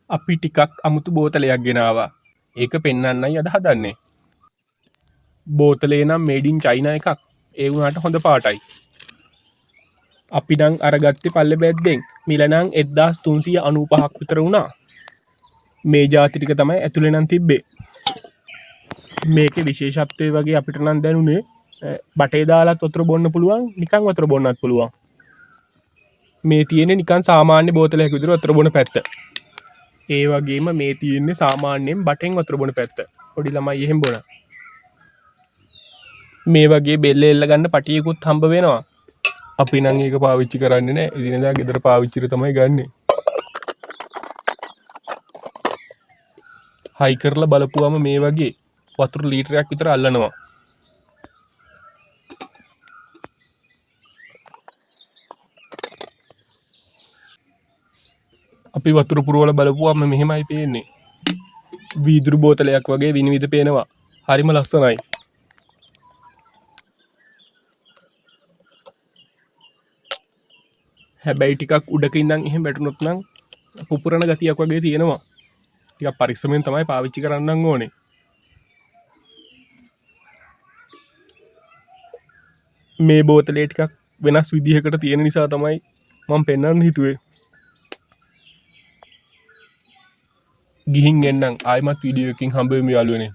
අපි ටිකක් අමුතු බෝතලයක් ගෙනාවා. ඒක පෙන්වන්නයි අද හදන්නේ. බෝතලේ නම් මේඩ් ඉන් චයිනා එකක්. ඒ වුණාට හොඳ පාටයි. අපි නම් අරගත්තේ පල්ලේ බැද්දෙන්. මිල නම් 1395ක් විතර වුණා. මේ ජාති ටික තමයි ඇතුලේ නම් තිබ්බේ. මේකේ විශේෂත්වය වගේ අපිට නම් දැනුනේ බටේ දාලත් වතුර බොන්න පුළුවන්, නිකන් වතුර බොන්නත් පුළුවන්. මේ තියෙන්නේ නිකන් සාමාන්‍ය බෝතලයක විතර වතුර බොන පැත්ත. ඒ වගේම මේ තියෙන්නේ සාමාන්‍යයෙන් බටෙන් වතුර බොන පැත්ත. පොඩි ළමයි එහෙම බොන. මේ වගේ බෙල්ල එල්ල ගන්න පටියකුත් හම්බ වෙනවා. අපි නම් ඒක පාවිච්චි කරන්නේ නැහැ. ඉදිනදා ගෙදර පාවිච්චිට තමයි ගන්නෙ. හයි කරලා බලපුවම මේ වගේ වතුර ලීටරයක් විතර අල්ලනවා. අපි වතුර පුරවලා බලපුවම මෙහෙමයි පේන්නේ. වීදුරු බෝතලයක් වගේ විනිවිද පේනවා. හරිම ලස්සනයි. හැබැයි ටිකක් උඩක ඉඳන් එහෙම වැටුනොත් නම් පුපුරන ගතියක් වගේ තියෙනවා. ටිකක් පරිස්සමෙන් තමයි පාවිච්චි කරන්න ඕනේ. මේ බෝතලේ ටිකක් වෙනස් විදිහකට තියෙන නිසා තමයි මම පෙන්වන්න හිතුවේ. ගිහින් එන්නම් ආයෙමත් වීඩියෝ එකකින් හම්බ වෙමු යාළුවනේ.